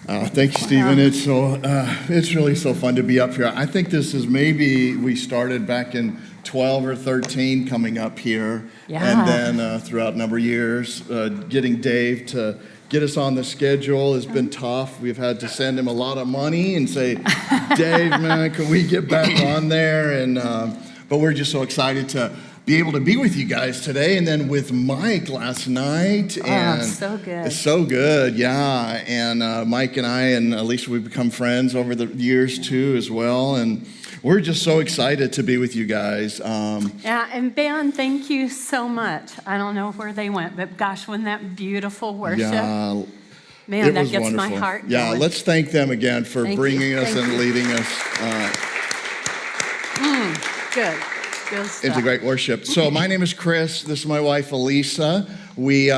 Thank you, Stephen. It's really so fun to be up here. I think this is maybe we started back in 12 or 13 coming up here. Yeah. And then throughout a number of years, getting Dave to get us on the schedule has been tough. We've had to send him a lot of money and say, Dave, man, can we get back on there? But we're just so excited to be able to be with you guys today, and then with Mike last night. And so good. It's so good, yeah. And Mike and I and Alisa, we've become friends over the years too as well. And we're just so excited to be with you guys. Yeah, and Ben, thank you so much. I don't know where they went, but gosh, wasn't that beautiful worship? Yeah, Man, that gets wonderful. my heart Yeah, going. let's thank them again for bringing us Thank and you. leading us. Good. Good stuff. Into great worship. So my name is Chris. This is my wife, Alisa. We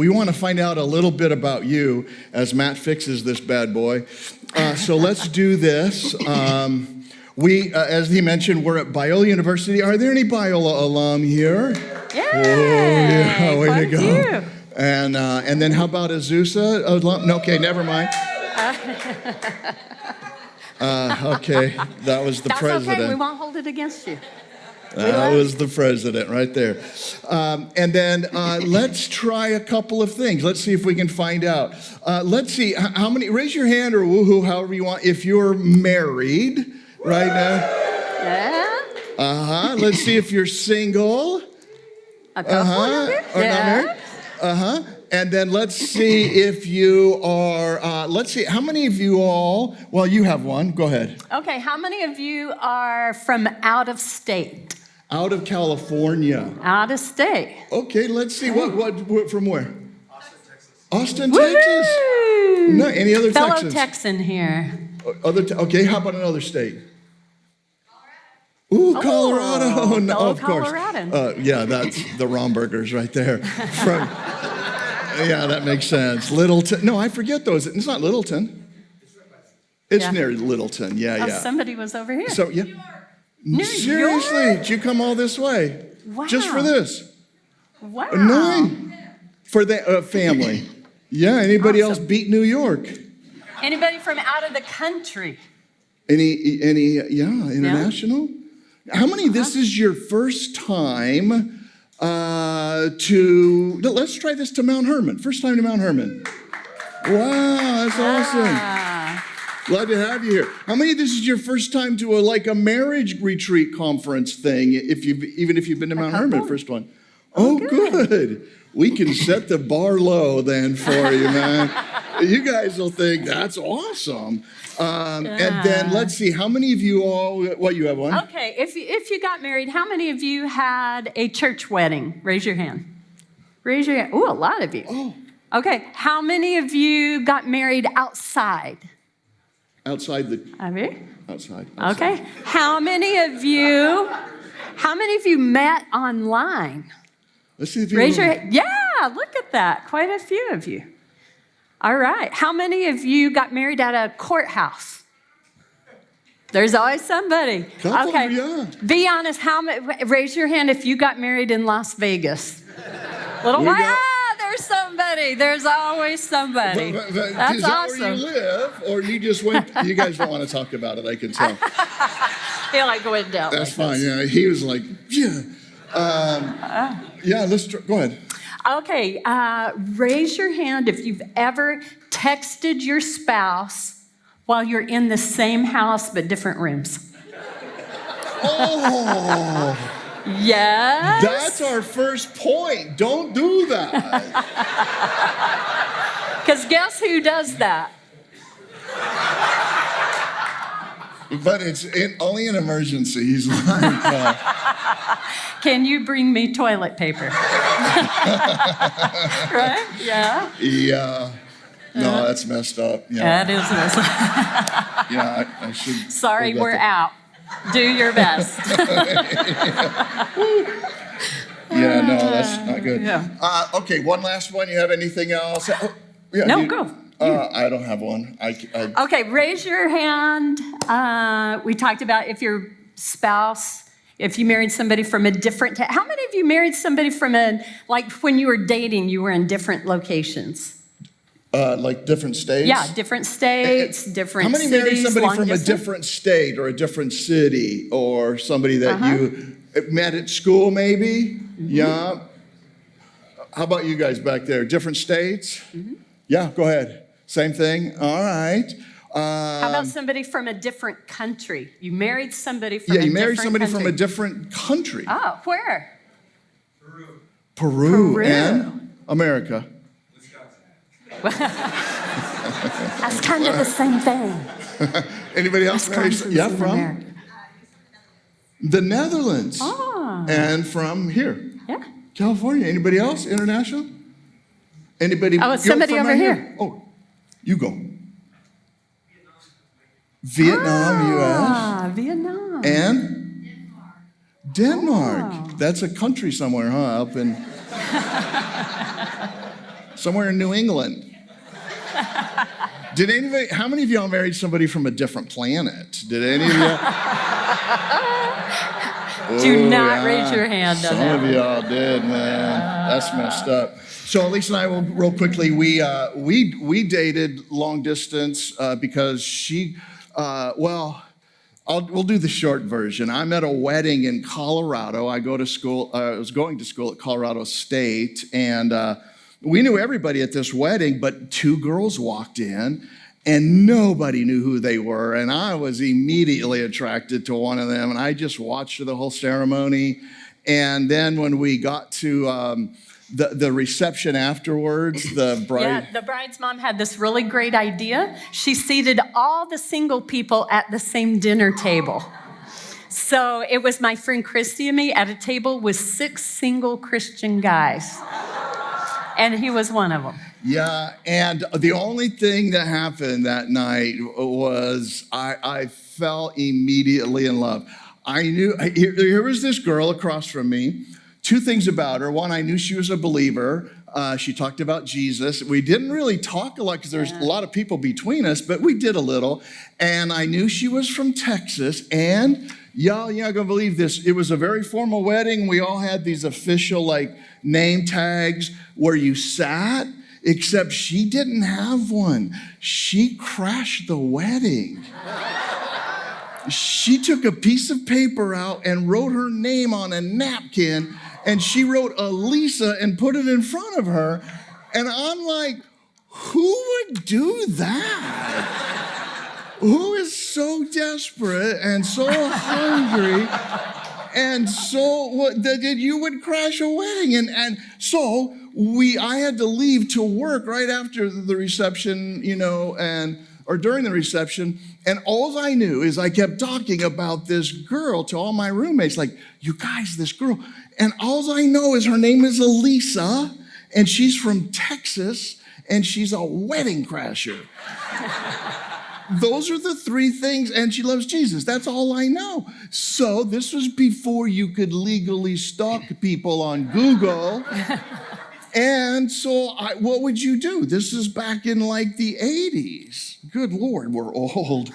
want to find out a little bit about you as Matt fixes this bad boy. So let's do this. As he mentioned, we're at Biola University. Are there any Biola alum here? Yay! Oh, yeah, way to go. You. And then how about Azusa alum? No, okay, never mind. Okay, that was the That's president. okay. We won't hold it against you. That was the president right there. And then let's try a couple of things. Let's see if we can find out. Let's see, how many, raise your hand or woohoo, however you want, if you're married right now. Yeah. Let's see if you're single. A couple of you? Or not married. And then let's see if you are, let's see, how many of you all, well, you have one. Go ahead. Okay, how many of you are from out of state? Out of California. Out of state. Okay, let's see. What from where? Austin, Texas. Austin, Texas. Woo-hoo! No, any other Fellow Texans? Texan here. Okay, how about another state? Ooh, Colorado. Oh, No, fellow of course. Coloradan. Yeah, that's the Rombergers right there. Yeah, that makes sense. Littleton. No, I forget those. It's not Littleton. It's near Littleton. Yeah. Somebody was over here. So, yeah. New Seriously, York? did you come all this way? Wow. Just for this? Wow. 9 for the family. Yeah, anybody else Awesome. beat New York? Anybody from out of the country? Any international? How many, this is your first time let's try this to Mount Hermon. First time to Mount Hermon. Wow, that's awesome. Glad to have you here. How many of this is your first time to a marriage retreat conference thing, even if you've been to Mount Hermon, first one? Oh, good. We can set the bar low then for you, man. You guys will think that's awesome. And then let's see, how many of you all, you have one? Okay, if you got married, how many of you had a church wedding? Raise your hand. Raise your hand. Ooh, a lot of you. Oh. Okay, how many of you got married outside? Outside the, Have you? outside. Okay, how many of you met online? Let's see if you Raise your hand. Yeah, look at that. Quite a few of you. All right. How many of you got married at a courthouse? There's always somebody. Couple, Okay. yeah. Be honest. Raise your hand if you got married in Las Vegas. There's somebody. There's always somebody. But That's is that awesome. where you live, or you just went? You guys don't want to talk about it, I can tell. Feel like going down. That's like fine. this. Yeah, he was like, yeah. Let's go ahead. Okay, raise your hand if you've ever texted your spouse while you're in the same house but different rooms. Oh, Yes. that's our first point. Don't do that. Because guess who does that? But it's only an emergency. He's like, Can you bring me toilet paper? Right? Yeah. yeah. No, that's messed up. Yeah, That is this. yeah. I should. Sorry, regret we're that. out. Do your best. Yeah, no, that's not good. Yeah. Okay, one last one. You have anything else? Yeah, No, go. I don't have one. Okay, raise your hand. We talked about if your spouse, if you married somebody from a different town. How many of you married somebody from like when you were dating, you were in different locations? Like different states? Yeah, different states, different cities. How many married somebody long from distance? a different state or a different city, or somebody that you met at school maybe? Yeah. How about you guys back there? Different states? Yeah, go ahead. Same thing? All right. How about somebody from a different country? You married somebody from a Yeah, you different married somebody country. from a different country. Oh, where? Peru. Peru. And America. That's kind of the same thing. Anybody else married? Yeah, in from? America. The Netherlands. Oh. And from here. Yeah. California. Anybody else? International? Anybody? Oh, somebody over here. Oh, you go. Vietnam, U.S. Vietnam. And? Denmark. Oh. That's a country somewhere, huh? Up in... somewhere in New England. Did anybody, how many of y'all married somebody from a different planet? Did any of y'all? Do not raise your hand on Some that. of y'all did, man. That's messed up. So Alisa and I, will real quickly, we dated long distance because she, we'll do the short version. I'm at a wedding in Colorado. I was going to school at Colorado State, and we knew everybody at this wedding, but two girls walked in, and nobody knew who they were. And I was immediately attracted to one of them, and I just watched the whole ceremony. And then when we got to the reception afterwards, the bride's mom had this really great idea. She seated all the single people at the same dinner table. So it was my friend Christy and me at a table with 6 single Christian guys. And he was one of them. Yeah, and the only thing that happened that night was I fell immediately in love. I knew, here was this girl across from me. 2 things about her. One, I knew she was a believer. She talked about Jesus. We didn't really talk a lot because there's a lot of people between us, but we did a little. And I knew she was from Texas. And y'all, you're not gonna believe this. It was a very formal wedding. We all had these official name tags where you sat, except she didn't have one. She crashed the wedding. She took a piece of paper out and wrote her name on a napkin, and she wrote Alisa and put it in front of her. And I'm like, who would do that? Who is so desperate and so hungry and so that you would crash a wedding? And so I had to leave to work right after the reception, or during the reception, and all I knew is I kept talking about this girl to all my roommates, like, you guys, this girl. And all I know is her name is Alisa, and she's from Texas, and she's a wedding crasher. Those are the 3 things, and she loves Jesus. That's all I know. So this was before you could legally stalk people on Google. And so what would you do? This is back in the 80s. Good Lord, we're old.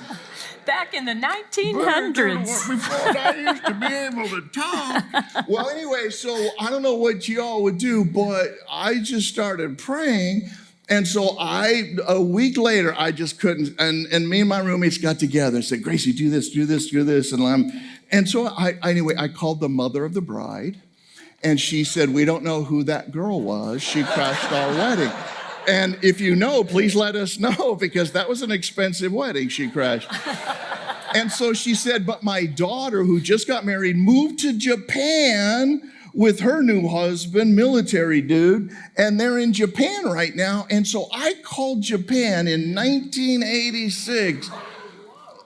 Back in the 1900s. Before I used to be able to talk. Well, anyway, so I don't know what y'all would do, but I just started praying. And so a week later, I just couldn't, and me and my roommates got together and said, Gracie, do this, do this, do this. And so I called the mother of the bride. And she said, we don't know who that girl was. She crashed our wedding. And if you know, please let us know, because that was an expensive wedding she crashed. And so she said, but my daughter, who just got married, moved to Japan with her new husband, military dude, and they're in Japan right now. And so I called Japan in 1986.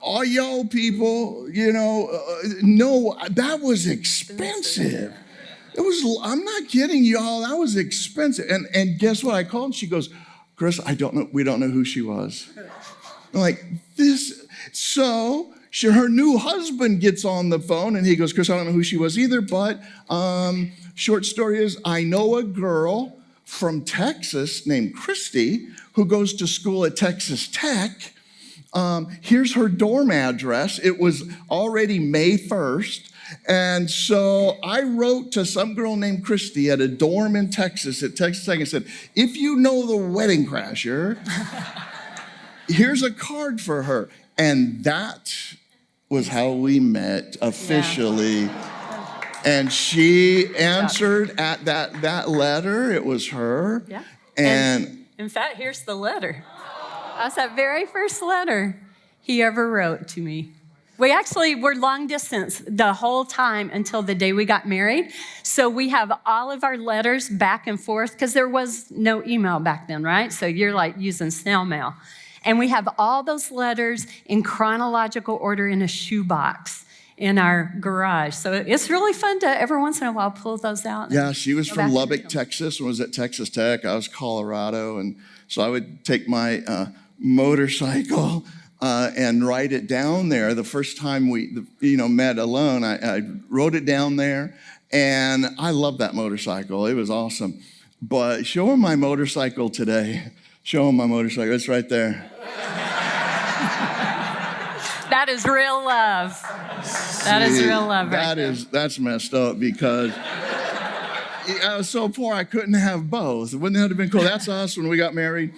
All y'all people, no, that was expensive. I'm not kidding y'all, that was expensive. And guess what? I called and she goes, Chris, we don't know who she was. I'm like, this, so her new husband gets on the phone and he goes, Chris, I don't know who she was either, but short story is, I know a girl from Texas named Christy who goes to school at Texas Tech. Here's her dorm address. It was already May 1st. And so I wrote to some girl named Christy at a dorm in Texas at Texas Tech and said, if you know the wedding crasher, here's a card for her. And that was how we met officially. Yeah. And she answered at that letter. It was her. Yeah. And in fact, here's the letter. That's that very first letter he ever wrote to me. We actually were long distance the whole time until the day we got married. So we have all of our letters back and forth because there was no email back then, right? So you're like using snail mail. And we have all those letters in chronological order in a shoebox in our garage. So it's really fun to every once in a while pull those out. Yeah, she was from Lubbock, Texas, and was at Texas Tech. I was Colorado. And so I would take my motorcycle and write it down there. The first time we met alone, I wrote it down there. And I love that motorcycle. It was awesome. But show him my motorcycle today. Show him my motorcycle. It's right there. That is real love. That is real love. That's messed up because I was so poor I couldn't have both. Wouldn't that have been cool? That's us when we got married.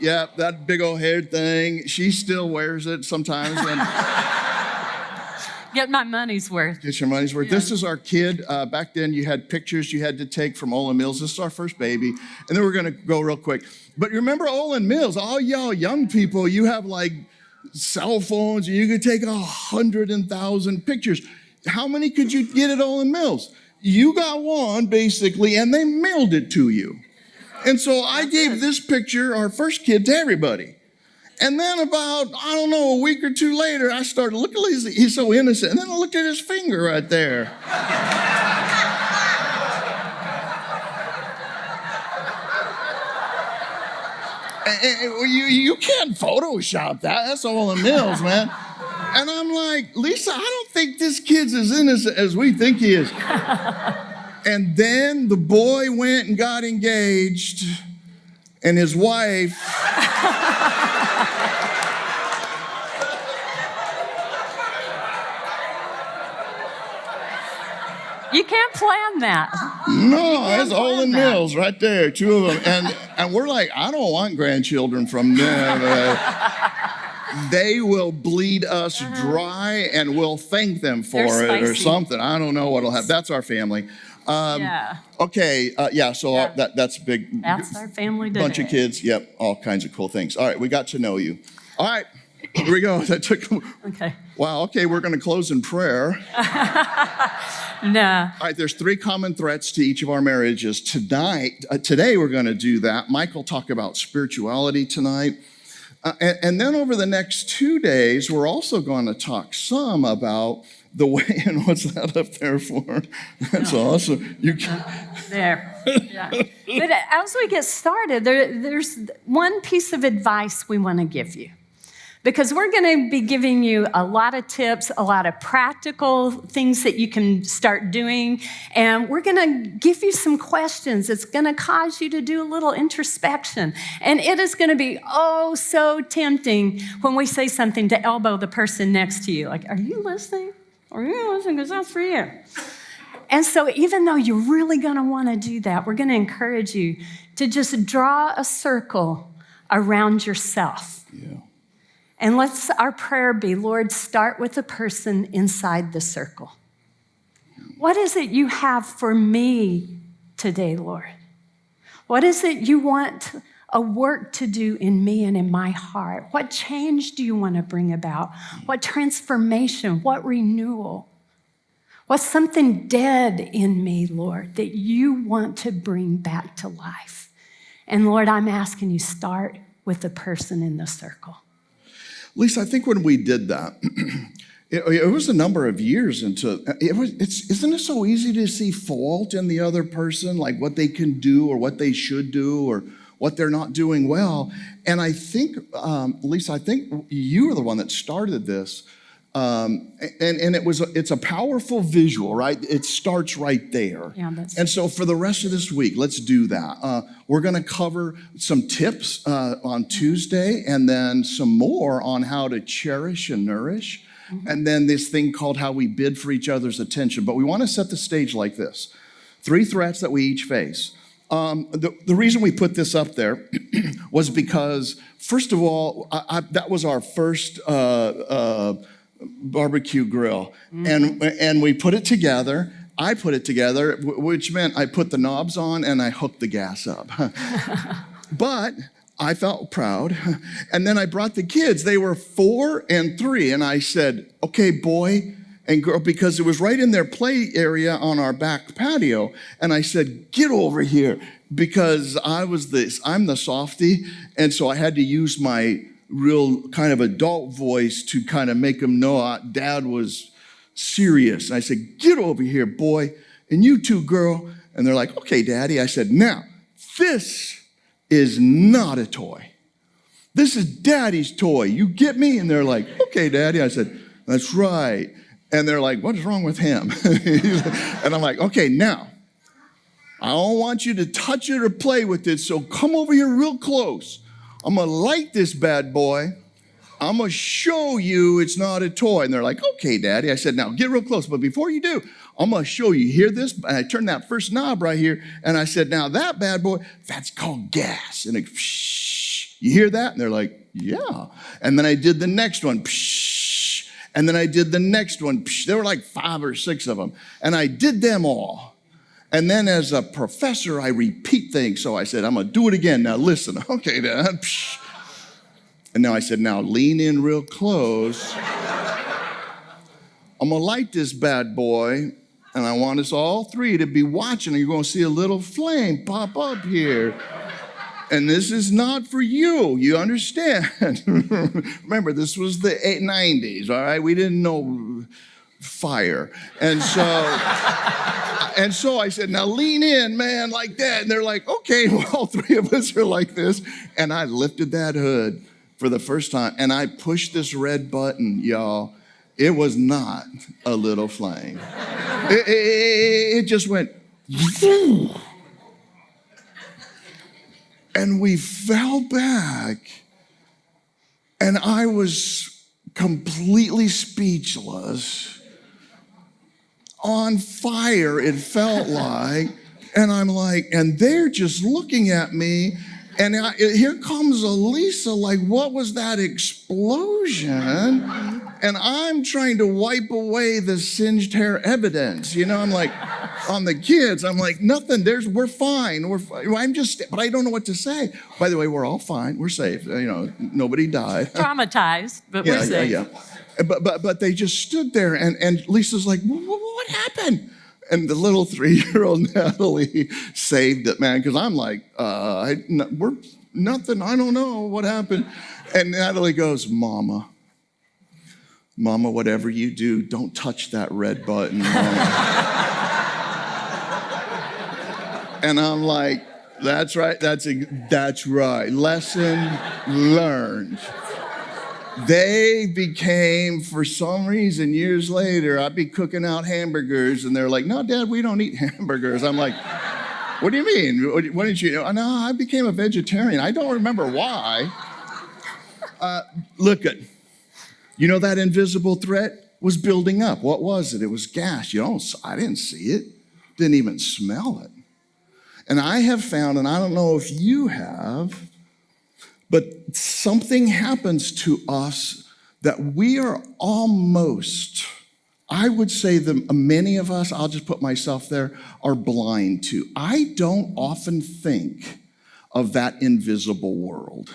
Yeah, that big old hair thing. She still wears it sometimes. Get my money's worth. Get your money's worth. Yeah. This is our kid. Back then you had pictures you had to take from Olin Mills. This is our first baby. And then we're going to go real quick. But remember Olin Mills, all y'all young people, you have like cell phones and you could take 100,000 pictures. How many could you get at Olin Mills? You got one basically and they mailed it to you. And so I gave this picture, our first kid, to everybody. And then about, a week or two later, I started, look at Lisa, he's so innocent. And then I looked at his finger right there. And you can't Photoshop that. That's Olin Mills, man. And I'm like, Lisa, I don't think this kid's as innocent as we think he is. And then the boy went and got engaged, and his wife You can't plan that. No, that's Olin Mills right there, two of them. And we're like, I don't want grandchildren from them. They will bleed us dry, and we'll thank them for it or something. I don't know what'll happen. That's our family. Okay, so that's big. That's our family today. Bunch of kids, yep, all kinds of cool things. All right, we got to know you. All right, here we go. That took. Okay. Wow, okay, we're going to close in prayer. No. All right, there's 3 common threats to each of our marriages. Today we're going to do that. Mike will talk about spirituality tonight. And then over the next 2 days, we're also going to talk some about the way, and what's that up there for? That's awesome. There. Yeah. But as we get started, there's one piece of advice we want to give you. Because we're going to be giving you a lot of tips, a lot of practical things that you can start doing. And we're going to give you some questions. It's going to cause you to do a little introspection. And it is going to be so tempting when we say something to elbow the person next to you. Like, are you listening? Are you listening? Because that's for you. And so even though you're really going to want to do that, we're going to encourage you to just draw a circle around yourself. Yeah. And let's our prayer be, Lord, start with the person inside the circle. What is it you have for me today, Lord? What is it you want a work to do in me and in my heart? What change do you want to bring about? What transformation? What renewal? What's something dead in me, Lord, that you want to bring back to life? And Lord, I'm asking you, start with the person in the circle. Lisa, I think when we did that, it was a number of years into isn't it so easy to see fault in the other person, like what they can do or what they should do or what they're not doing well? And I think, Lisa, I think you were the one that started this. And it's a powerful visual, right? It starts right there. Yeah, and so for the rest of this week, let's do that. We're going to cover some tips on Tuesday and then some more on how to cherish and nourish. and then this thing called how we bid for each other's attention. But we want to set the stage like this. 3 threats that we each face. The reason we put this up there was because, first of all, that was our first barbecue grill. And we put it together. I put it together, which meant I put the knobs on and I hooked the gas up. But I felt proud. And then I brought the kids. They were 4 and 3. And I said, okay, boy and girl, because it was right in their play area on our back patio. And I said, get over here, because I'm the softy. And so I had to use my real kind of adult voice to kind of make them know Dad was serious. And I said, get over here, boy. And you too, girl. And they're like, okay, Daddy. I said, now, this is not a toy. This is Daddy's toy. You get me? And they're like, okay, Daddy. I said, that's right. And they're like, what is wrong with him? And I'm like, okay, now, I don't want you to touch it or play with it, so come over here real close. I'm going to light this bad boy. I'm going to show you it's not a toy. And they're like, okay, Daddy. I said, now, get real close. But before you do, I'm going to show you. Hear this? And I turned that first knob right here, and I said, now, that bad boy, that's called gas. And it, psh, you hear that? And they're like, yeah. And then I did the next one, psh. And then I did the next one. There were like 5 or 6 of them. And I did them all. And then as a professor, I repeat things. So I said, I'm going to do it again. Now listen. Okay, Dad. And now I said, now lean in real close. I'm going to light this bad boy. And I want us all 3 to be watching. And you're going to see a little flame pop up here. And this is not for you. You understand? Remember, this was the 90s, all right? We didn't know fire. And so I said, now lean in, man, like that. And they're like, okay, well, all 3 of us are like this. And I lifted that hood for the first time, and I pushed this red button, y'all. It was not a little flame. It just went, and we fell back, and I was completely speechless, on fire, it felt like, and I'm like, and they're just looking at me, and here comes Alisa, like, what was that explosion? And I'm trying to wipe away the singed hair evidence, I'm like, on the kids, I'm like, nothing, we're fine. But I don't know what to say. By the way, we're all fine. We're safe. Nobody died. Traumatized, but we're safe. Yeah. But they just stood there, and Lisa's like, what happened? And the little 3-year-old Natalie saved it, man, because I'm like, we're nothing. I don't know what happened. And Natalie goes, Mama, whatever you do, don't touch that red button, Mama. And I'm like, that's right. That's right. Lesson learned. They became, for some reason, years later, I'd be cooking out hamburgers, and they're like, no, Dad, we don't eat hamburgers. I'm like, what do you mean? What did you know? No, I became a vegetarian. I don't remember why. Look at, that invisible threat was building up. What was it? It was gas. I didn't see it. Didn't even smell it. And I have found, and I don't know if you have, but something happens to us that we are almost, I would say that many of us, I'll just put myself there, are blind to. I don't often think of that invisible world.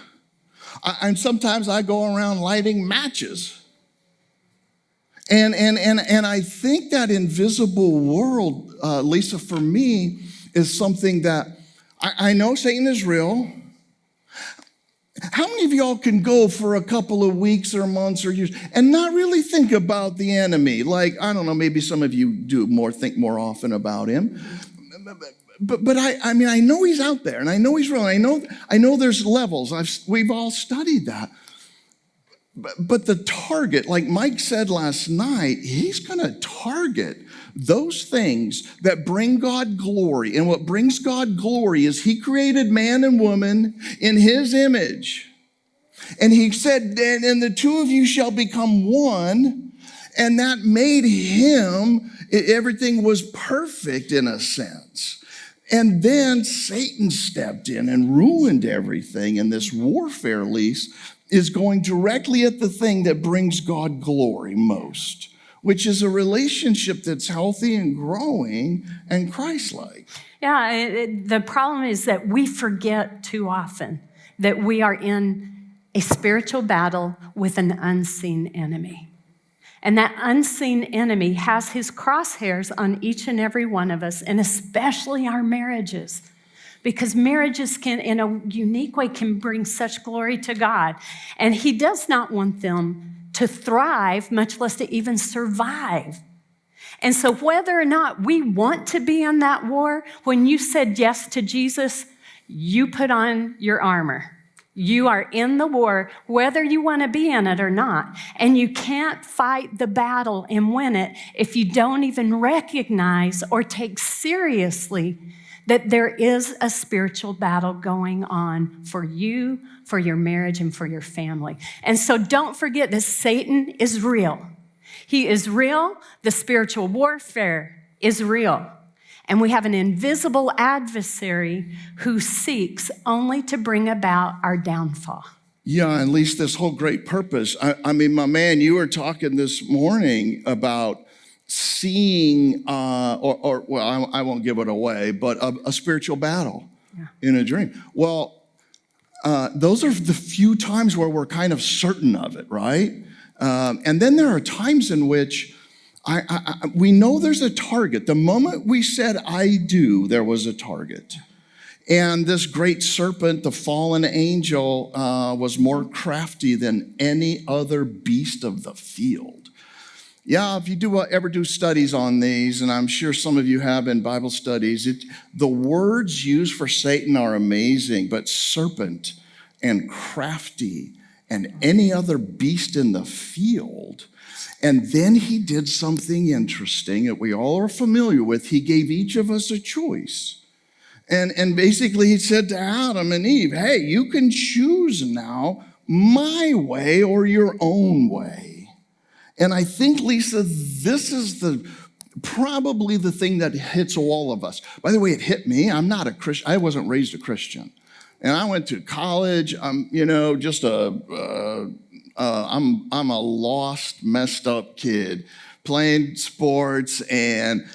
And sometimes I go around lighting matches. And I think that invisible world, Lisa, for me, is something that I know Satan is real. How many of y'all can go for a couple of weeks or months or years and not really think about the enemy? Like, I don't know, maybe some of you think more often about him. But I mean, I know he's out there, and I know he's real, and I know there's levels. We've all studied that. But the target, like Mike said last night, he's going to target those things that bring God glory. And what brings God glory is he created man and woman in his image. And he said, and the 2 of you shall become one. And that made him, everything was perfect in a sense. And then Satan stepped in and ruined everything. And this warfare, Lise, is going directly at the thing that brings God glory most, which is a relationship that's healthy and growing and Christ-like. Yeah, the problem is that we forget too often that we are in a spiritual battle with an unseen enemy. And that unseen enemy has his crosshairs on each and every one of us, and especially our marriages. Because marriages can, in a unique way, can bring such glory to God. And he does not want them to thrive, much less to even survive. And so whether or not we want to be in that war, when you said yes to Jesus, you put on your armor. You are in the war, whether you want to be in it or not. And you can't fight the battle and win it if you don't even recognize or take seriously that there is a spiritual battle going on for you, for your marriage, and for your family. And so don't forget that Satan is real. He is real. The spiritual warfare is real. And we have an invisible adversary who seeks only to bring about our downfall. Yeah, at least this whole great purpose. I mean, my man, you were talking this morning about seeing, well, I won't give it away, but a spiritual battle in a dream. Well, those are the few times where we're kind of certain of it, right? And then there are times in which we know there's a target. The moment we said, I do, there was a target. And this great serpent, the fallen angel, was more crafty than any other beast of the field. Yeah, if you ever do studies on these, and I'm sure some of you have in Bible studies, the words used for Satan are amazing, but serpent and crafty and any other beast in the field. And then he did something interesting that we all are familiar with. He gave each of us a choice. And basically he said to Adam and Eve, hey, you can choose now my way or your own way. And I think, Lisa, this is probably the thing that hits all of us. By the way, it hit me. I'm not a Christian. I wasn't raised a Christian. And I went to college. I'm a lost, messed up kid playing sports, and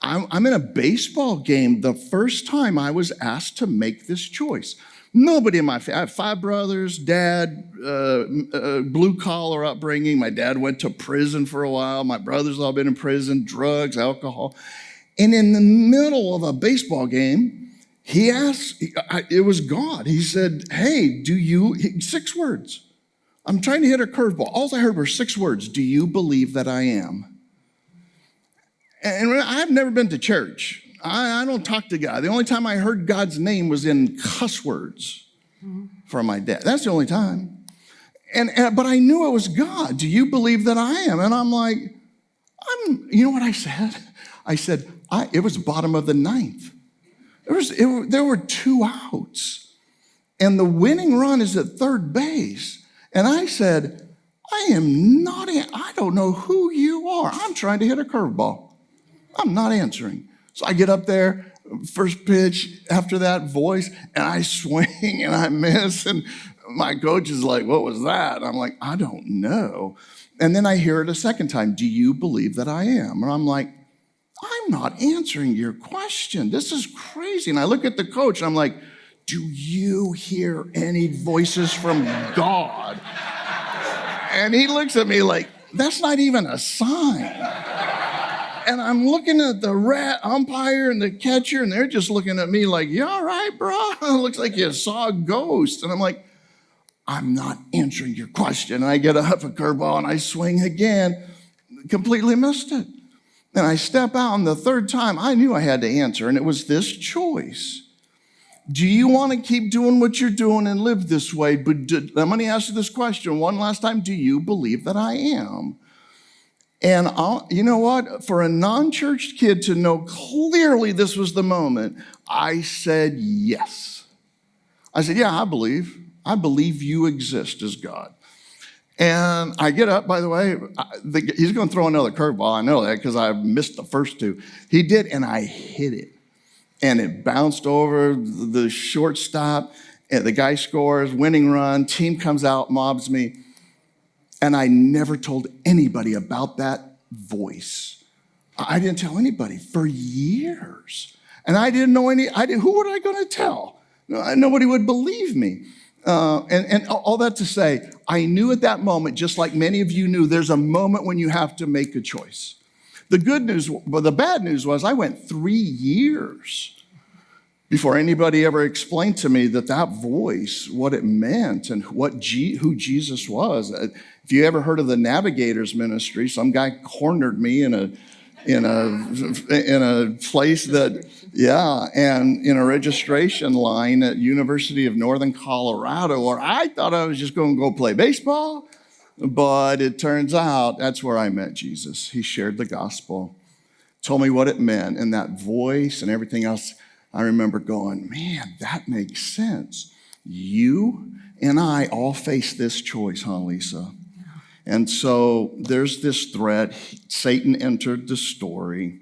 I'm in a baseball game the first time I was asked to make this choice. Nobody in my family, I have 5 brothers, dad, blue collar upbringing. My dad went to prison for a while. My brothers all been in prison, drugs, alcohol. And in the middle of a baseball game, he asked, it was God. He said, hey, 6 words. I'm trying to hit a curveball. All I heard were 6 words. Do you believe that I am? And I've never been to church. I don't talk to God. The only time I heard God's name was in cuss words from my dad. That's the only time. But I knew it was God. Do you believe that I am? And I'm like, you know what I said? I said, it was bottom of the 9th. There were 2 outs. And the winning run is at third base. And I said, I don't know who you are. I'm trying to hit a curveball. I'm not answering. So I get up there, first pitch, after that voice, and I swing and I miss. And my coach is like, what was that? I'm like, I don't know. And then I hear it a second time. Do you believe that I am? And I'm like, I'm not answering your question. This is crazy. And I look at the coach and I'm like, do you hear any voices from God? And he looks at me like, that's not even a sign. And I'm looking at the umpire and the catcher, and they're just looking at me like, you all right, bro? It looks like you saw a ghost. And I'm like, I'm not answering your question. And I get up a curveball and I swing again, completely missed it. And I step out, and the third time I knew I had to answer, and it was this choice. Do you want to keep doing what you're doing and live this way? But I'm going to ask you this question one last time. Do you believe that I am? And you know what? For a non-church kid to know clearly this was the moment, I said yes. I said, yeah, I believe. I believe you exist as God. And I get up, by the way, he's going to throw another curveball. I know that because I missed the first two. He did, and I hit it. And it bounced over the shortstop, and the guy scores, winning run, team comes out, mobs me. And I never told anybody about that voice. I didn't tell anybody for years. And I didn't know who was I going to tell? Nobody would believe me. And all that to say, I knew at that moment, just like many of you knew, there's a moment when you have to make a choice. The bad news was I went 3 years before anybody ever explained to me that voice, what it meant and who Jesus was. If you ever heard of the Navigators Ministry, some guy cornered me in a place that, and in a registration line at University of Northern Colorado, where I thought I was just going to go play baseball, but it turns out that's where I met Jesus. He shared the gospel, told me what it meant, and that voice and everything else. I remember going, man, that makes sense. You and I all face this choice, huh, Lisa? And so there's this threat. Satan entered the story.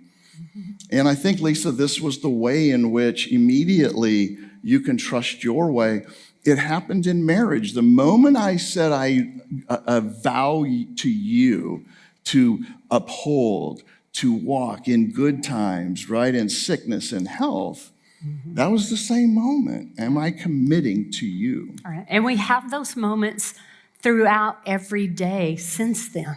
And I think, Lisa, this was the way in which immediately you can trust your way. It happened in marriage. The moment I said I vow to you to uphold, to walk in good times, right, in sickness and health, that was the same moment. Am I committing to you? All right. And we have those moments throughout every day since then.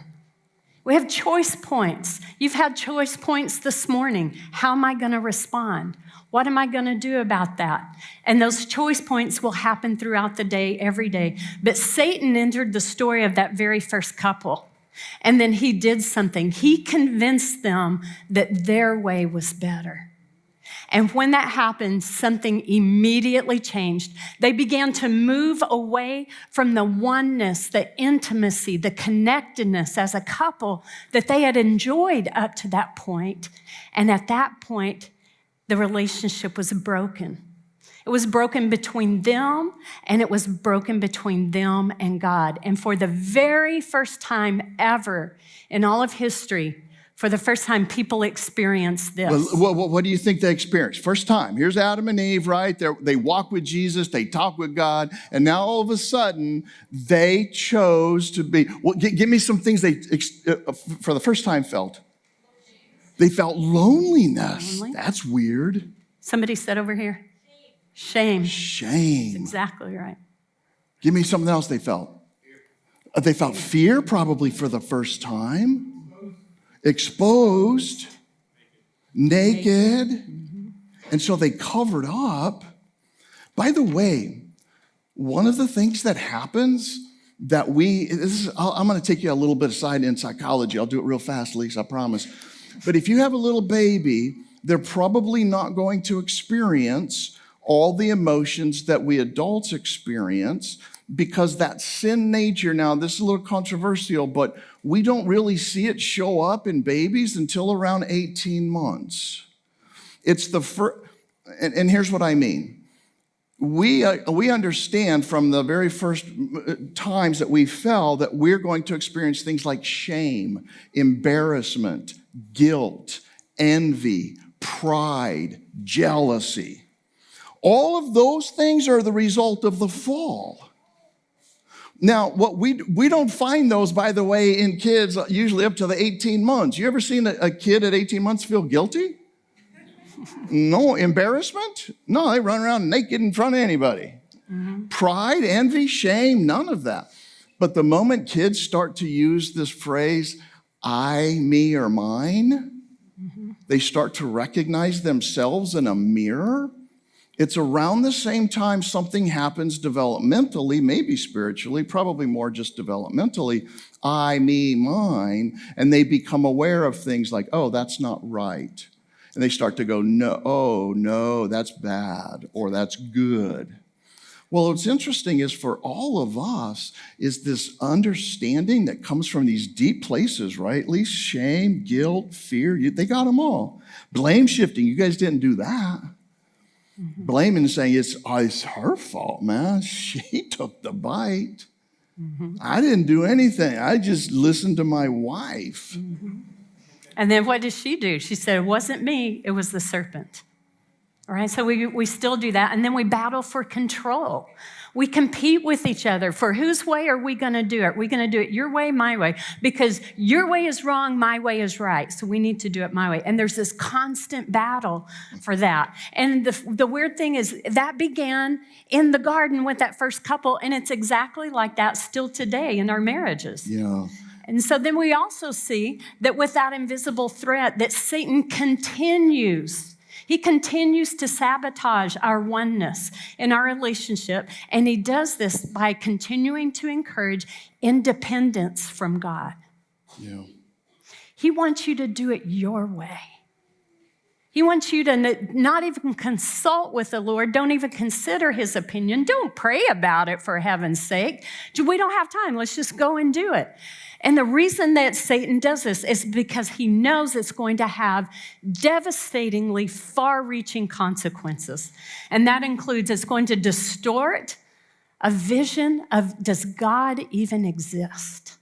We have choice points. You've had choice points this morning. How am I going to respond? What am I going to do about that? And those choice points will happen throughout the day, every day. But Satan entered the story of that very first couple. And then he did something. He convinced them that their way was better. And when that happened, something immediately changed. They began to move away from the oneness, the intimacy, the connectedness as a couple that they had enjoyed up to that point. And at that point, the relationship was broken. It was broken between them, and it was broken between them and God. And for the very first time ever in all of history, for the first time, people experienced this. What do you think they experienced? First time. Here's Adam and Eve, right? They walk with Jesus. They talk with God. And now all of a sudden, they chose to be. Well, give me some things they, for the first time, felt. They felt loneliness. Lonely? That's weird. Somebody said over here, shame. Shame. That's exactly right. Give me something else they felt. They felt fear probably for the first time. Exposed, naked, and so they covered up. By the way, one of the things that happens that I'm going to take you a little bit aside in psychology. I'll do it real fast, Lisa, I promise. But if you have a little baby, they're probably not going to experience all the emotions that we adults experience, because that sin nature, now this is a little controversial, but we don't really see it show up in babies until around 18 months. It's the first, and here's what I mean. We understand from the very first times that we fell that we're going to experience things like shame, embarrassment, guilt, envy, pride, jealousy. All of those things are the result of the fall. Now, what we don't find those, by the way, in kids usually up to the 18 months. You ever seen a kid at 18 months feel guilty? No. Embarrassment? No, they run around naked in front of anybody. Mm-hmm. Pride, envy, shame, none of that. But the moment kids start to use this phrase, I, me, or mine, they start to recognize themselves in a mirror. It's around the same time something happens developmentally, maybe spiritually, probably more just developmentally, I, me, mine, and they become aware of things like, oh, that's not right. And they start to go, no, oh, no, that's bad, or that's good. Well, what's interesting is for all of us is this understanding that comes from these deep places, right? At least shame, guilt, fear, they got them all. Blame shifting, you guys didn't do that. Blaming and saying it's her fault, man. She took the bite. I didn't do anything. I just listened to my wife. And then what did she do? She said, it wasn't me, it was the serpent. All right, so we still do that. And then we battle for control. We compete with each other for whose way are we going to do it? Are we going to do it your way, my way? Because your way is wrong, my way is right. So we need to do it my way. And there's this constant battle for that. And the weird thing is that began in the garden with that first couple, and it's exactly like that still today in our marriages. Yeah. And so then we also see that with that invisible threat that Satan continues. He continues to sabotage our oneness in our relationship, and he does this by continuing to encourage independence from God. Yeah. He wants you to do it your way. He wants you to not even consult with the Lord. Don't even consider his opinion. Don't pray about it, for heaven's sake. We don't have time. Let's just go and do it. And the reason that Satan does this is because he knows it's going to have devastatingly far-reaching consequences. And that includes it's going to distort a vision of, does God even exist?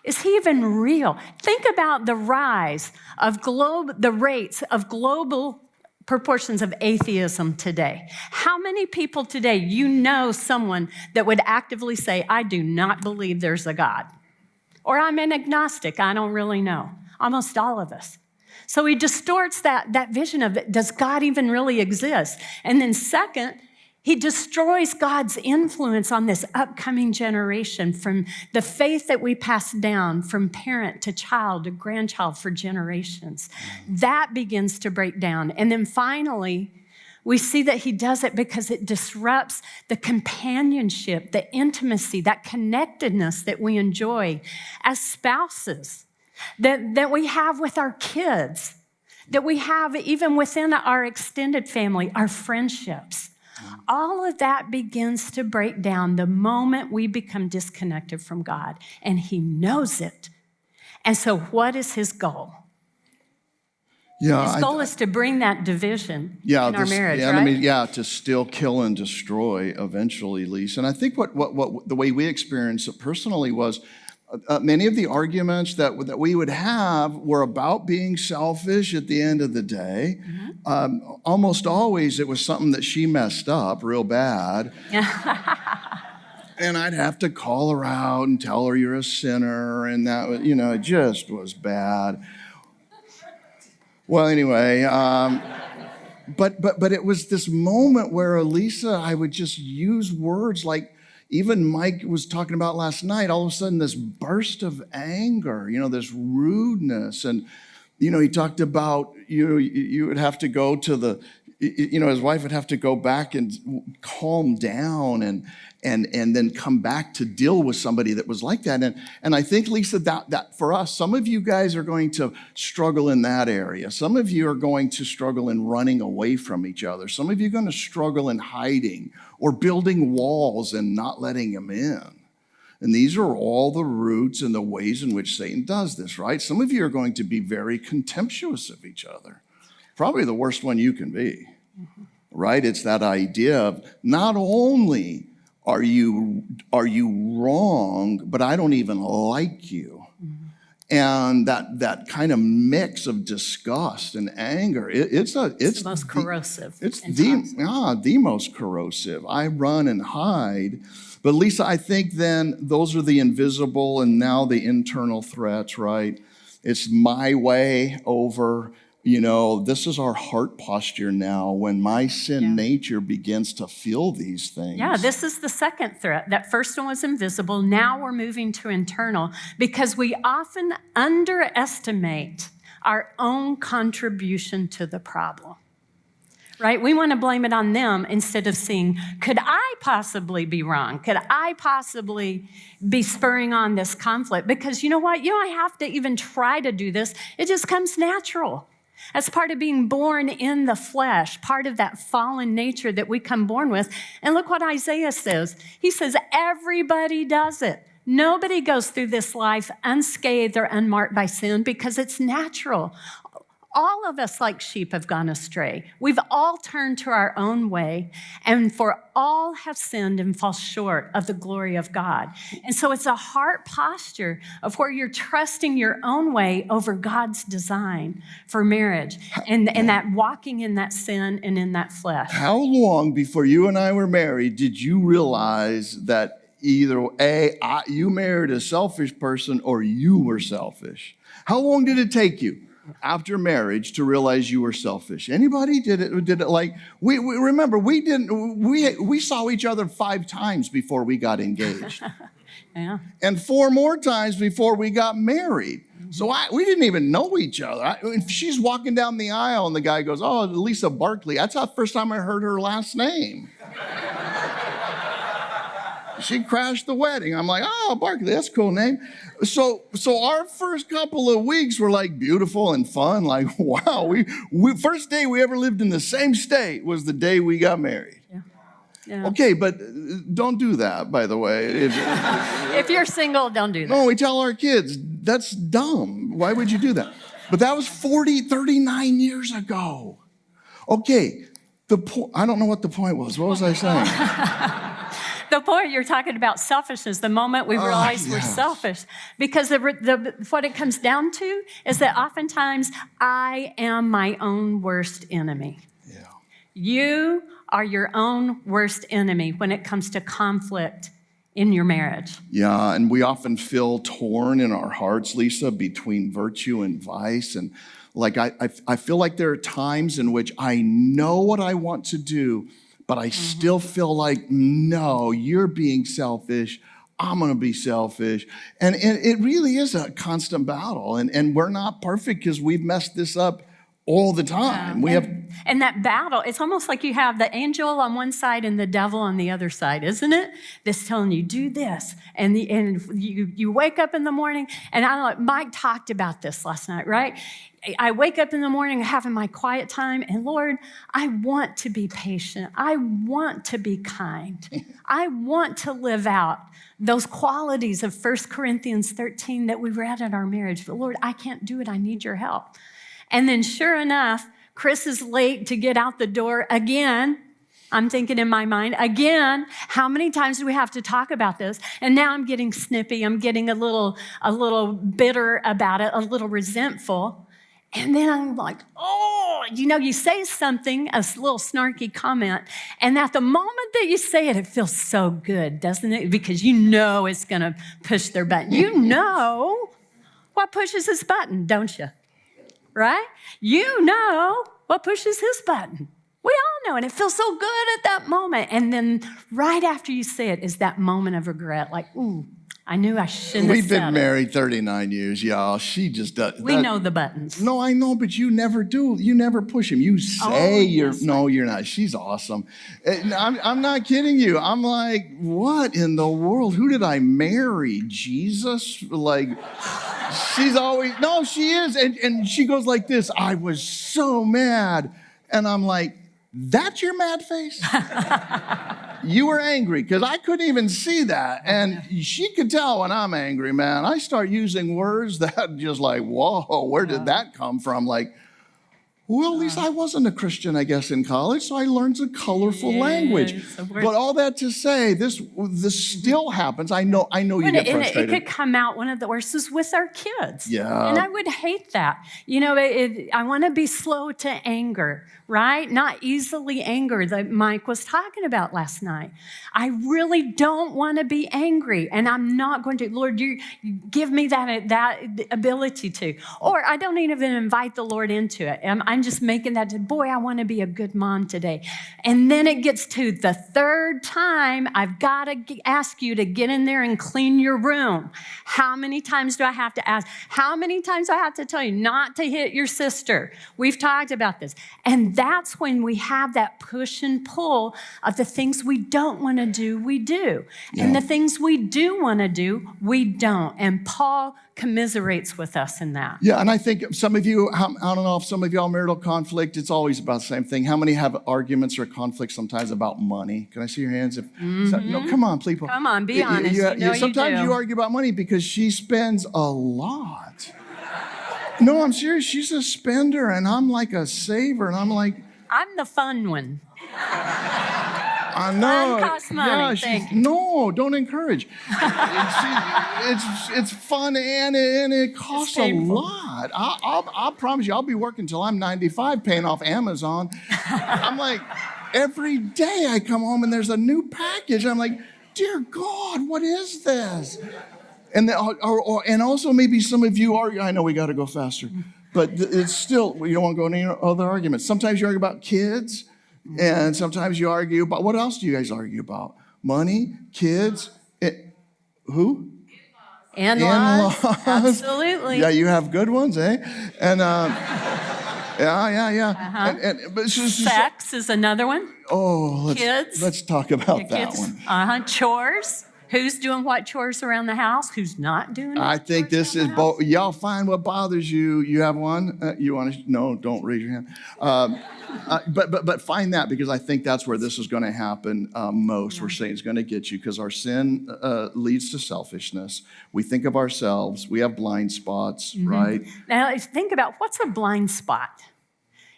Is he even real? Think about the rise of the rates of global proportions of atheism today. How many people today, you know someone that would actively say, I do not believe there's a God? Or I'm an agnostic, I don't really know. Almost all of us. So he distorts that vision of it. Does God even really exist? And then second, he destroys God's influence on this upcoming generation from the faith that we pass down from parent to child to grandchild for generations. That begins to break down. And then finally, we see that he does it because it disrupts the companionship, the intimacy, that connectedness that we enjoy as spouses, that we have with our kids, that we have even within our extended family, our friendships. All of that begins to break down the moment we become disconnected from God, and he knows it. And so what is his goal? Yeah, his goal is to bring that division in our marriage, the right? enemy, to steal, kill, and destroy eventually, Lisa. And I think what the way we experienced it personally was many of the arguments that we would have were about being selfish at the end of the day. Almost always it was something that she messed up real bad. And I'd have to call her out and tell her you're a sinner, and that was, it just was bad. Well, anyway, but it was this moment where Alisa, I would just use words like, even Mike was talking about last night, all of a sudden this burst of anger, this rudeness. And, he talked about, you would have to go to his wife would have to go back and calm down and then come back to deal with somebody that was like that. And I think, Lisa, that for us, some of you guys are going to struggle in that area. Some of you are going to struggle in running away from each other. Some of you are going to struggle in hiding or building walls and not letting him in. And these are all the roots and the ways in which Satan does this, right? Some of you are going to be very contemptuous of each other. Probably the worst one you can be, right? It's that idea of not only are you wrong, but I don't even like you. And that kind of mix of disgust and anger, it's the most corrosive. It's the most corrosive. I run and hide. But Lisa, I think then those are the invisible and now the internal threats, right? It's my way over, this is our heart posture now when my sin nature begins to feel these things. Yeah, this is the second threat. That first one was invisible. Now we're moving to internal because we often underestimate our own contribution to the problem. Right? We want to blame it on them instead of seeing, could I possibly be wrong? Could I possibly be spurring on this conflict? Because you know what? You don't have to even try to do this. It just comes natural. As part of being born in the flesh, part of that fallen nature that we come born with. And look what Isaiah says. He says, everybody does it. Nobody goes through this life unscathed or unmarked by sin because it's natural. All of us, like sheep, have gone astray. We've all turned to our own way, and for all have sinned and fall short of the glory of God. And so it's a heart posture of where you're trusting your own way over God's design for marriage, and that walking in that sin and in that flesh. How long before you and I were married did you realize that either you married a selfish person or you were selfish? How long did it take you after marriage to realize you were selfish? Anybody? Did it like we remember we saw each other 5 times before we got engaged. Yeah. And 4 more times before we got married. So we didn't even know each other. She's walking down the aisle and the guy goes, "Oh, Alisa Barkley." That's the first time I heard her last name. She crashed the wedding. I'm like, "Oh, Barkley, that's a cool name." So our first couple of weeks were like beautiful and fun. Like, wow, we first day we ever lived in the same state was the day we got married. Yeah. Yeah. Okay, but don't do that, by the way. If you're single, don't do that. No, we tell our kids, that's dumb. Why would you do that? But that was 39 years ago. Okay, I don't know what the point was. What was I saying? The point you're talking about selfishness, the moment we realize we're selfish. Because what it comes down to is that oftentimes I am my own worst enemy. Yeah. You are your own worst enemy when it comes to conflict in your marriage. Yeah, and we often feel torn in our hearts, Lisa, between virtue and vice. And like I feel like there are times in which I know what I want to do, but I still feel like, no, you're being selfish. I'm going to be selfish. And it really is a constant battle. And we're not perfect because we've messed this up all the time. And that battle, it's almost like you have the angel on one side and the devil on the other side, isn't it? That's telling you, do this. And you wake up in the morning, and I don't know, Mike talked about this last night, right? I wake up in the morning having my quiet time, and Lord, I want to be patient. I want to be kind. I want to live out those qualities of 1 Corinthians 13 that we read in our marriage. But Lord, I can't do it. I need your help. And then sure enough, Chris is late to get out the door again. I'm thinking in my mind, again, how many times do we have to talk about this? And now I'm getting snippy. I'm getting a little bitter about it, a little resentful. And then I'm like, oh, you say something, a little snarky comment, and at the moment that you say it, it feels so good, doesn't it? Because you know it's going to push their button. You know what pushes his button, don't you? Right? You know what pushes his button. We all know, and it feels so good at that moment. And then right after you say it is that moment of regret, like, ooh, I knew I shouldn't have said it. We've been married 39 years, y'all. She just does. We know the buttons. No, I know, but you never do. You never push him. You say you're not. She's awesome. I'm not kidding you. I'm like, what in the world? Who did I marry? Jesus? Like, she's always, no, she is. And she goes like this, I was so mad. And I'm like, that's your mad face? You were angry, because I couldn't even see that. And she could tell when I'm angry, man. I start using words that just like, whoa, where did that come from? Like, well, at least I wasn't a Christian, I guess, in college, so I learned a colorful language. But all that to say, this still happens. I know you get frustrated. It could come out one of the worst is with our kids. Yeah. And I would hate that. I want to be slow to anger, right? Not easily angered, that Mike was talking about last night. I really don't want to be angry, and I'm not going to. Lord, you give me that ability to. Or I don't even invite the Lord into it. I'm just making that, boy, I want to be a good mom today. And then it gets to the third time, I've got to ask you to get in there and clean your room. How many times do I have to ask? How many times do I have to tell you not to hit your sister? We've talked about this. And that's when we have that push and pull of the things we don't want to do, we do. Yeah. And the things we do want to do, we don't. And Paul commiserates with us in that. Yeah, and I think some of you, I don't know if some of y'all marital conflict, it's always about the same thing. How many have arguments or conflicts sometimes about money? Can I see your hands? No, come on, people. Come on, be honest. Sometimes you argue about money because she spends a lot. No, I'm serious. She's a spender, and I'm like a saver, and I'm like, I'm the fun one. I know. Fun costs money. Yeah, Thank you. no, don't encourage. It's fun and it costs a lot. I'll promise you, I'll be working till I'm 95 paying off Amazon. I'm like, every day I come home and there's a new package. I'm like, dear God, what is this? And and also maybe some of you are. I know we got to go faster, but it's still, you don't want to go into any other arguments. Sometimes you argue about kids. And sometimes you argue about, what else do you guys argue about? Money, kids, who? In-laws. Absolutely. Yeah, you have good ones, eh? And yeah. Uh-huh. But Sex is another one. Oh, Kids. Let's talk about that Kids. one. Chores. Who's doing what chores around the house? Who's not doing I think this is both. Y'all find what bothers you. You have one? You want to? No, don't raise your hand. But find that, because I think that's where this is going to happen most. Yeah. We're saying it's going to get you because our sin leads to selfishness. We think of ourselves. We have blind spots, right? Now, think about what's a blind spot.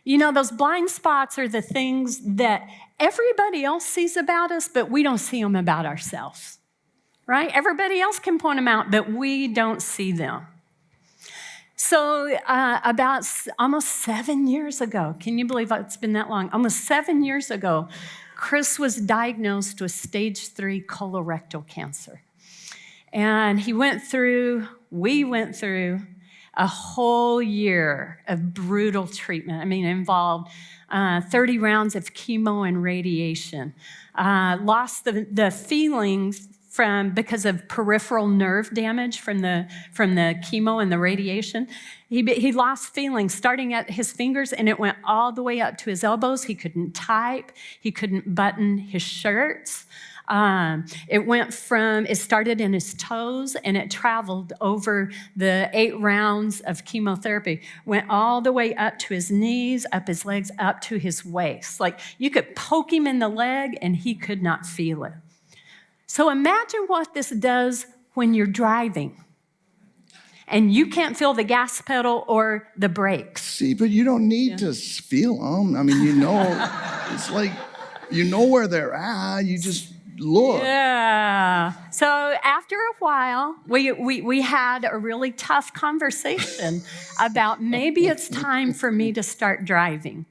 You know, those blind spots are the things that everybody else sees about us, but we don't see them about ourselves. Right? Everybody else can point them out, but we don't see them. So about almost 7 years ago, can you believe it's been that long? Almost 7 years ago, Chris was diagnosed with stage 3 colorectal cancer. And we went through a whole year of brutal treatment. I mean, it involved 30 rounds of chemo and radiation. Lost the feelings because of peripheral nerve damage from the chemo and the radiation. He lost feelings starting at his fingers, and it went all the way up to his elbows. He couldn't type. He couldn't button his shirts. It started in his toes, and it traveled over the 8 rounds of chemotherapy. Went all the way up to his knees, up his legs, up to his waist. Like, you could poke him in the leg, and he could not feel it. So imagine what this does when you're driving and you can't feel the gas pedal or the brakes. See, but you don't need to feel them. I mean, it's like, you know where they're at. You just look. Yeah. So after a while, we had a really tough conversation about maybe it's time for me to start driving.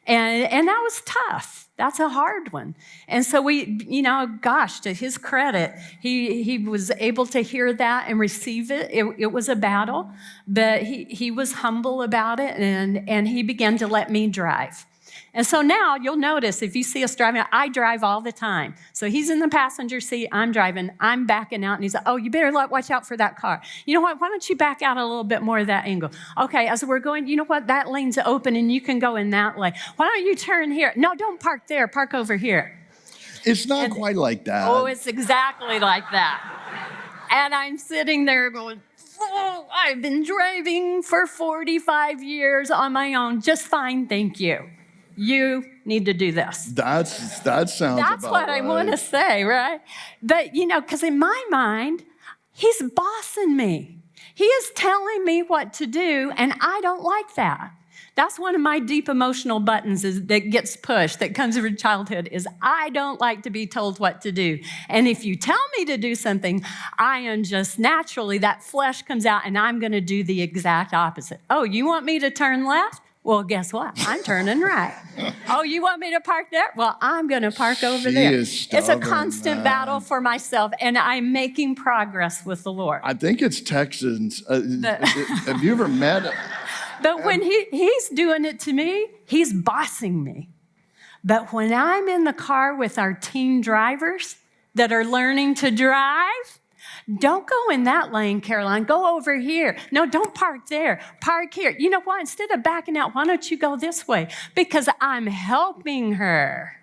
And that was tough. That's a hard one. And so to his credit, he was able to hear that and receive it. It was a battle, but he was humble about it, and he began to let me drive. And so now you'll notice if you see us driving, I drive all the time. So he's in the passenger seat, I'm driving, I'm backing out, and he's like, oh, you better watch out for that car. You know what, why don't you back out a little bit more of that angle? Okay, as we're going, you know what, that lane's open and you can go in that lane. Why don't you turn here? No, don't park there, park over here. It's not quite like that. Oh, it's exactly like that. And I'm sitting there going, oh, I've been driving for 45 years on my own, just fine, thank you. You need to do this. That sounds That's about what I want to say, right? But, because in my mind, he's bossing me. He is telling me what to do, and I don't like that. That's one of my deep emotional buttons that gets pushed, that comes from childhood, is I don't like to be told what to do. And if you tell me to do something, I am just naturally, that flesh comes out, and I'm going to do the exact opposite. Oh, you want me to turn left? Well, guess what? I'm turning right. Oh, you want me to park there? Well, I'm going to park over there. It's a constant battle for myself, and I'm making progress with the Lord. I think it's Texans. Have you ever met? But when he's doing it to me, he's bossing me. But when I'm in the car with our teen drivers that are learning to drive, don't go in that lane, Caroline. Go over here. No, don't park there. Park here. You know what? Instead of backing out, why don't you go this way? Because I'm helping her.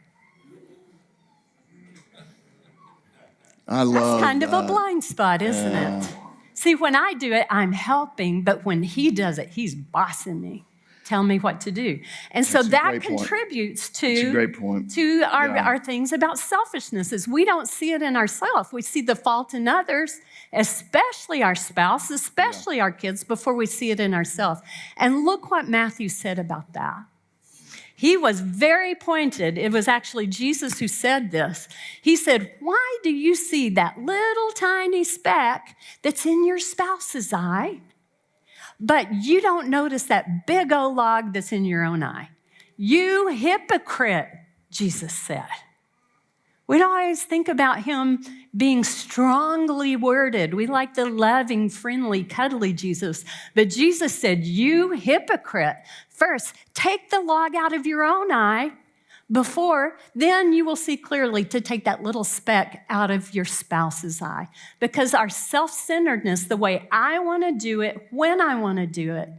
I love That's kind of a blind spot, isn't it? See, when I do it, I'm helping, but when he does it, he's bossing me. tell me what to do. And so That's a that great point. contributes That's a great point. to Yeah. our things about selfishness is we don't see it in ourselves. We see the fault in others, especially our spouse, especially our kids, before we see it in ourselves. And look what Matthew said about that. He was very pointed. It was actually Jesus who said this. He said, why do you see that little tiny speck that's in your spouse's eye, but you don't notice that big old log that's in your own eye? You hypocrite, Jesus said. We don't always think about him being strongly worded. We like the loving, friendly, cuddly Jesus. But Jesus said, you hypocrite. First, take the log out of your own eye then you will see clearly to take that little speck out of your spouse's eye. Because our self-centeredness, the way I want to do it, when I want to do it,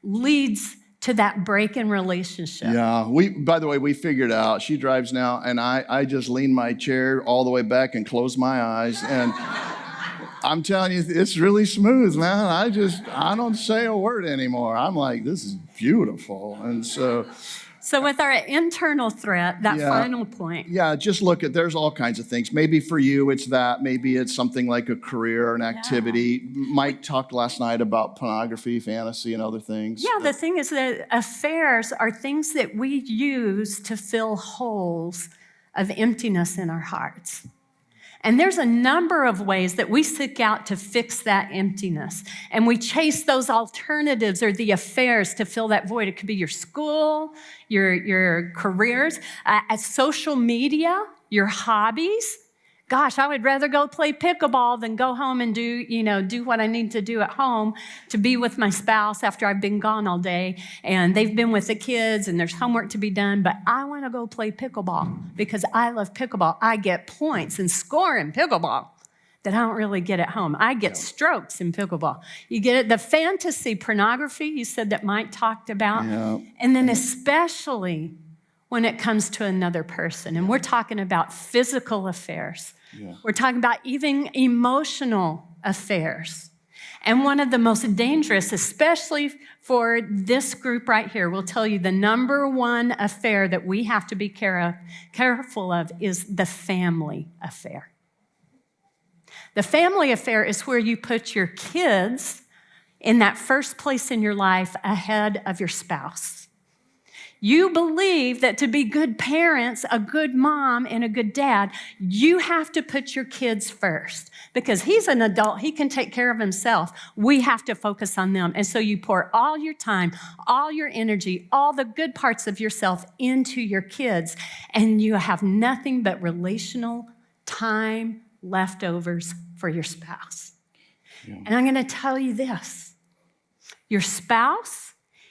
leads to that break in relationship. Yeah, by the way, we figured out, she drives now, and I just lean my chair all the way back and close my eyes, and I'm telling you, it's really smooth, man. I don't say a word anymore. I'm like, this is beautiful. And so with our internal threat, that final point. Yeah, just look at, there's all kinds of things. Maybe for you, it's that. Maybe it's something like a career or an activity. Mike talked last night about pornography, fantasy, and other things. Yeah, the thing is that affairs are things that we use to fill holes of emptiness in our hearts. And there's a number of ways that we seek out to fix that emptiness. And we chase those alternatives or the affairs to fill that void. It could be your school, your careers, social media, your hobbies. Gosh, I would rather go play pickleball than go home and do what I need to do at home to be with my spouse after I've been gone all day and they've been with the kids and there's homework to be done, but I want to go play pickleball because I love pickleball. I get points and score in pickleball that I don't really get at home. I get strokes in pickleball. You get it? The fantasy pornography you said that Mike talked about, and then especially when it comes to another person. And we're talking about physical affairs. Yeah. We're talking about even emotional affairs. And one of the most dangerous, especially for this group right here, will tell you the number one affair that we have to be careful of is the family affair. The family affair is where you put your kids in that first place in your life ahead of your spouse. You believe that to be good parents, a good mom, and a good dad, you have to put your kids first. Because he's an adult, he can take care of himself. We have to focus on them. And so you pour all your time, all your energy, all the good parts of yourself into your kids, and you have nothing but relational time leftovers for your spouse. Yeah. And I'm going to tell you this. Your spouse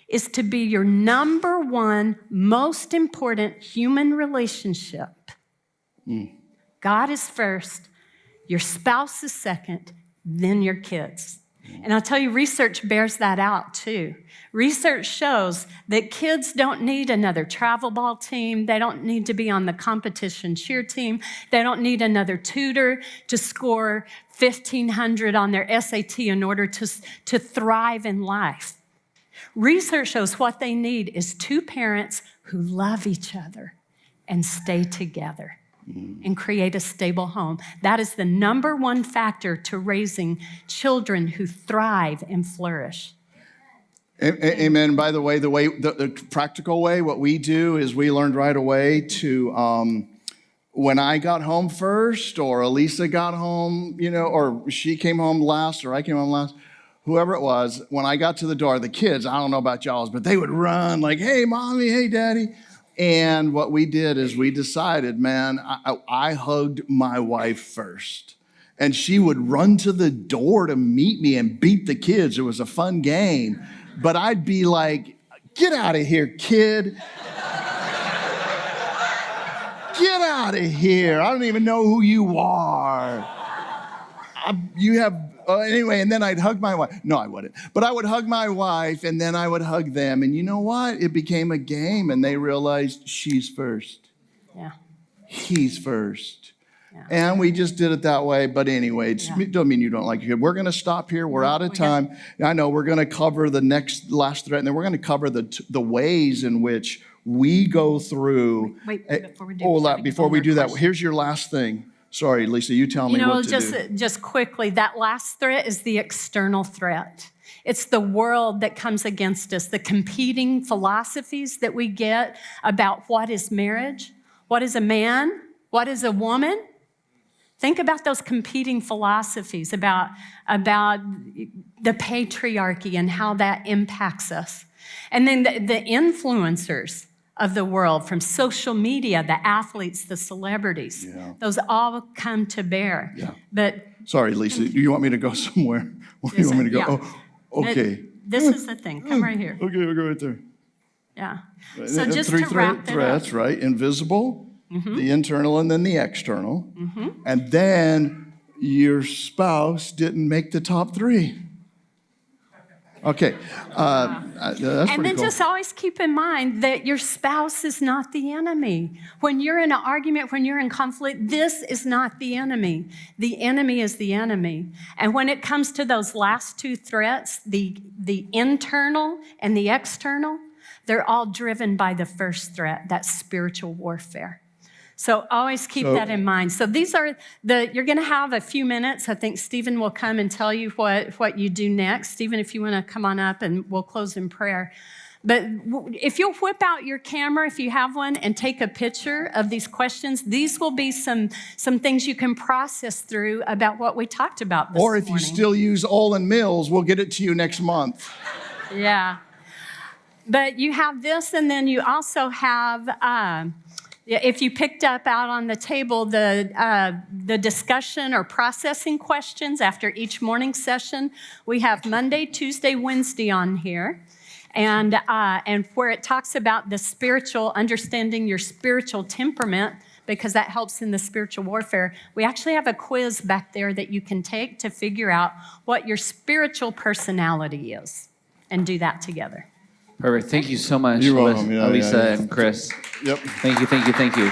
is to be your number one most important human relationship. God is first, your spouse is second, then your kids. And I'll tell you, research bears that out too. Research shows that kids don't need another travel ball team. They don't need to be on the competition cheer team. They don't need another tutor to score 1,500 on their SAT in order to thrive in life. Research shows what they need is two parents who love each other and stay together and create a stable home. That is the number one factor to raising children who thrive and flourish. Amen. By the way, the practical way, what we do is we learned right away to, when I got home first, or Alisa got home, or she came home last, or I came home last, whoever it was, when I got to the door, the kids, I don't know about y'all's, but they would run like, hey, mommy, hey, daddy. And what we did is we decided, man, I hugged my wife first. And she would run to the door to meet me and beat the kids. It was a fun game. But I'd be like, get out of here, kid. Get out of here. I don't even know who you are. Anyway, and then I'd hug my wife. No, I wouldn't. But I would hug my wife, and then I would hug them. And you know what? It became a game, and they realized she's first. Yeah. He's first. And we just did it that way. But anyway, it don't mean you don't like it. We're going to stop here. We're out of time. I know we're going to cover the last thread, and then we're going to cover the ways in which we go through. Wait, before we do that, here's your last thing. Sorry, Lisa, you tell me what to do. Just quickly, that last threat is the external threat. It's the world that comes against us, the competing philosophies that we get about what is marriage, what is a man, what is a woman. Think about those competing philosophies about the patriarchy and how that impacts us. And then the influencers of the world, from social media, the athletes, the celebrities, those all come to bear. Yeah. But sorry, Lisa, do you want me to go somewhere? Where do you want me to go? Yeah. Oh, okay. This is the thing. Come right here. Okay, we'll go right there. Yeah. So just to wrap it threats, up. right? Invisible, the internal, and then the external. And then your spouse didn't make the top 3. Okay, that's and then cool. just always keep in mind that your spouse is not the enemy. When you're in an argument, when you're in conflict, this is not the enemy. The enemy is the enemy. And when it comes to those last 2 threats, the internal and the external, they're all driven by the first threat, that spiritual warfare. So always keep that in mind. So these are you're going to have a few minutes. I think Stephen will come and tell you what you do next. Stephen, if you want to come on up, and we'll close in prayer. But if you'll whip out your camera, if you have one, and take a picture of these questions, these will be some things you can process through about what we talked about this morning. Or if you still use Olin Mills, we'll get it to you next month. Yeah. But you have this, and then you also have... if you picked up out on the table the discussion or processing questions after each morning session, we have Monday, Tuesday, Wednesday on here. And where it talks about the spiritual, understanding your spiritual temperament, because that helps in the spiritual warfare. We actually have a quiz back there that you can take to figure out what your spiritual personality is, and do that together. Perfect. Thank you so much, You're welcome. Alisa and Chris. Yep. Thank you.